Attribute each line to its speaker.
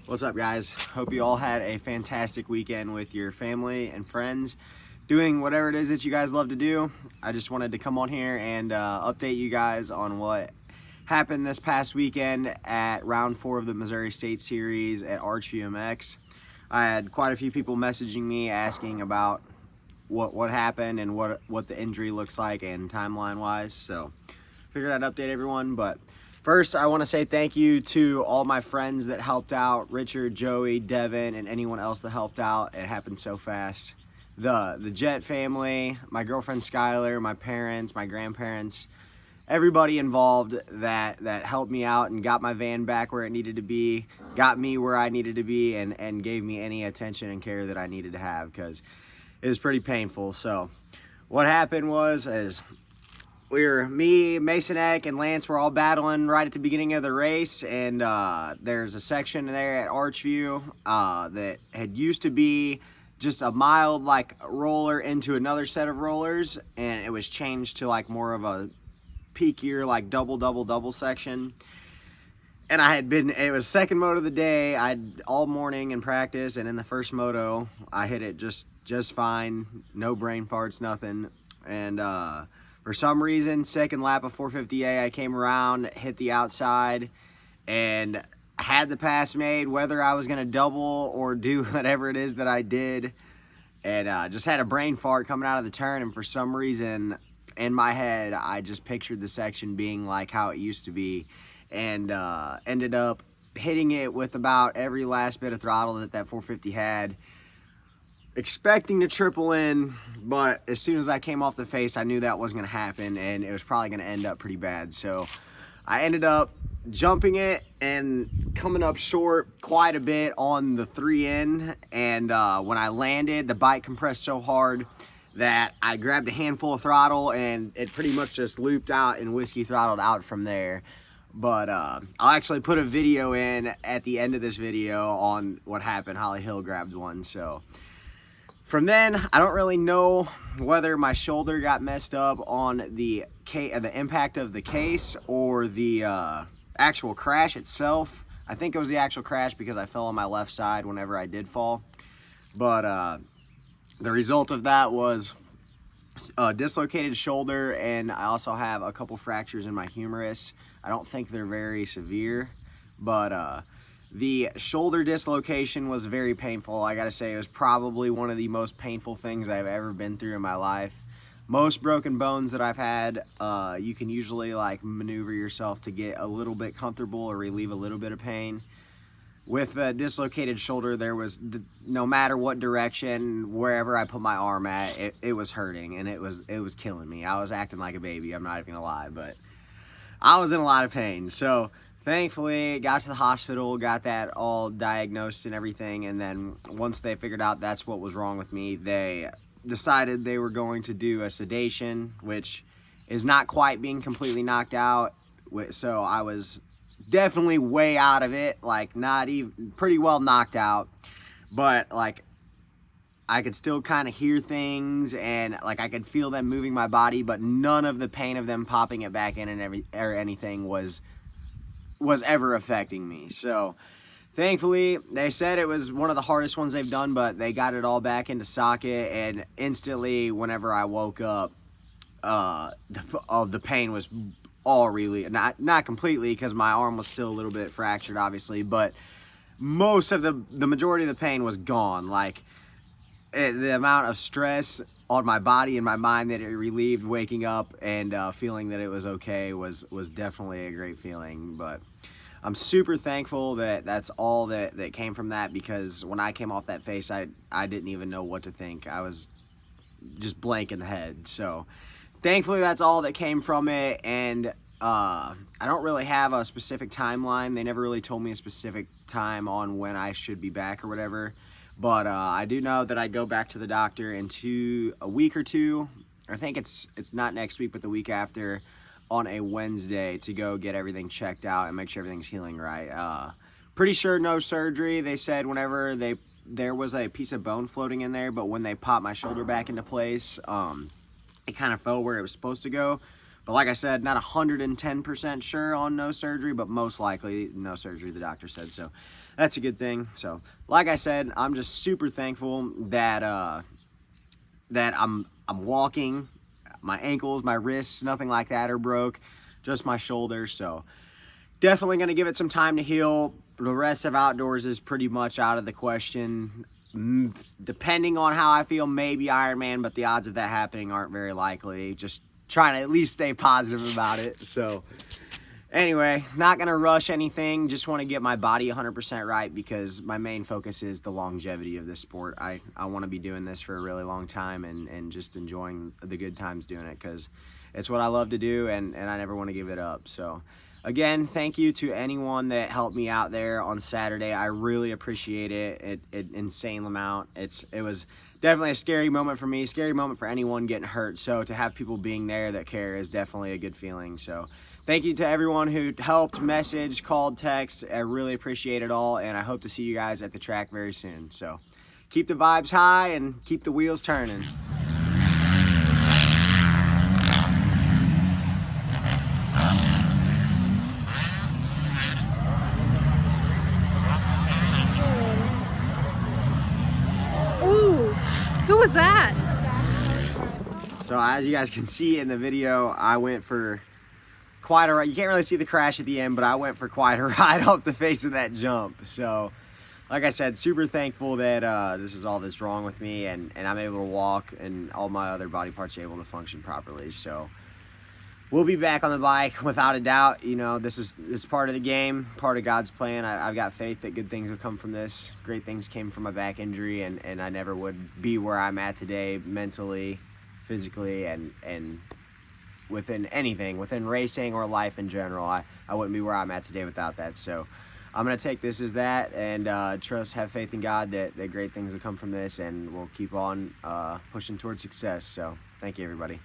Speaker 1: What's up, guys? Hope you all had a fantastic weekend with your family and friends doing whatever it is that you guys love to do. I just wanted to come on here and update you guys on what happened this past weekend at round 4 of the Missouri State Series at ArchVMX. I had quite a few people messaging me asking about what happened and what the injury looks like and timeline wise, so figured I'd update everyone. But first, I want to say thank you to all my friends that helped out, Richard, Joey, Devin, and anyone else that helped out. It happened so fast. The Jet family, my girlfriend Skylar, my parents, my grandparents, everybody involved that helped me out and got my van back where it needed to be, got me where I needed to be, and gave me any attention and care that I needed to have, because it was pretty painful. So what happened was, me, Mason Eck, and Lance were all battling right at the beginning of the race, and there's a section there at Archview that had used to be just a mild roller into another set of rollers, and it was changed to more of a peakier double section. And it was second moto of the day. I'd all morning in practice, and in the first moto I hit it just fine, no brain farts, nothing. And for some reason, second lap of 450A, I came around, hit the outside, and had the pass made, whether I was going to double or do whatever it is that I did. And just had a brain fart coming out of the turn, and for some reason, in my head, I just pictured the section being like how it used to be, and ended up hitting it with about every last bit of throttle that 450 had, expecting to triple in, but as soon as I came off the face, I knew that wasn't going to happen, and it was probably going to end up pretty bad. So I ended up jumping it and coming up short quite a bit on the 3N, and when I landed, the bike compressed so hard that I grabbed a handful of throttle, and it pretty much just looped out and whiskey throttled out from there. But I'll actually put a video in at the end of this video on what happened. Holly Hill grabbed one. So from then, I don't really know whether my shoulder got messed up on the impact of the case or the actual crash itself. I think it was the actual crash because I fell on my left side whenever I did fall. But the result of that was a dislocated shoulder, and I also have a couple fractures in my humerus. I don't think they're very severe, but the shoulder dislocation was very painful. I gotta say, it was probably one of the most painful things I've ever been through in my life. Most broken bones that I've had, you can usually maneuver yourself to get a little bit comfortable or relieve a little bit of pain. With a dislocated shoulder, there was, no matter what direction, wherever I put my arm at, it was hurting, and it was killing me. I was acting like a baby, I'm not even gonna lie, but I was in a lot of pain. So thankfully, got to the hospital, got that all diagnosed and everything, and then once they figured out that's what was wrong with me, they decided they were going to do a sedation, which is not quite being completely knocked out. So I was definitely way out of it, not even, pretty well knocked out, but I could still kind of hear things, and I could feel them moving my body, but none of the pain of them popping it back in and anything was ever affecting me. So thankfully, they said it was one of the hardest ones they've done, but they got it all back into socket, and instantly whenever I woke up, the pain was all really, not completely, because my arm was still a little bit fractured obviously, but most of the majority of the pain was gone. The amount of stress on my body and my mind that it relieved waking up and feeling that it was okay was definitely a great feeling. But I'm super thankful that that's all that came from that, because when I came off that face, I didn't even know what to think. I was just blank in the head. So thankfully that's all that came from it, and I don't really have a specific timeline. They never really told me a specific time on when I should be back or whatever. But I do know that I go back to the doctor in a week or two. I think it's not next week, but the week after, on a Wednesday, to go get everything checked out and make sure everything's healing right. Pretty sure no surgery. They said whenever there was a piece of bone floating in there, but when they popped my shoulder back into place, it kind of fell where it was supposed to go. But like I said, not 110% sure on no surgery, but most likely no surgery, the doctor said. So that's a good thing. So like I said, I'm just super thankful that that I'm walking. My ankles, my wrists, nothing like that are broke, just my shoulders. So definitely going to give it some time to heal. The rest of outdoors is pretty much out of the question. Depending on how I feel, maybe Ironman, but the odds of that happening aren't very likely. Just trying to at least stay positive about it. So anyway, not going to rush anything. Just want to get my body 100% right, because my main focus is the longevity of this sport. I want to be doing this for a really long time and just enjoying the good times doing it, because it's what I love to do, and I never want to give it up. So again, thank you to anyone that helped me out there on Saturday. I really appreciate it. Insane amount. It was definitely a scary moment for me, scary moment for anyone getting hurt. So to have people being there that care is definitely a good feeling. So thank you to everyone who helped, messaged, called, text. I really appreciate it all, and I hope to see you guys at the track very soon. So keep the vibes high and keep the wheels turning.
Speaker 2: Ooh, who was that?
Speaker 1: So as you guys can see in the video, I went for quite a ride. You can't really see the crash at the end, but I went for quite a ride off the face of that jump. So like I said, super thankful that this is all that's wrong with me, and I'm able to walk, and all my other body parts are able to function properly. So we'll be back on the bike without a doubt. You know, this is part of the game, part of God's plan. I've got faith that good things will come from this. Great things came from my back injury, and I never would be where I'm at today mentally, physically, and within anything, within racing or life in general. I wouldn't be where I'm at today without that. So I'm going to take this as that, and trust, have faith in God that great things will come from this, and we'll keep on pushing towards success. So thank you, everybody.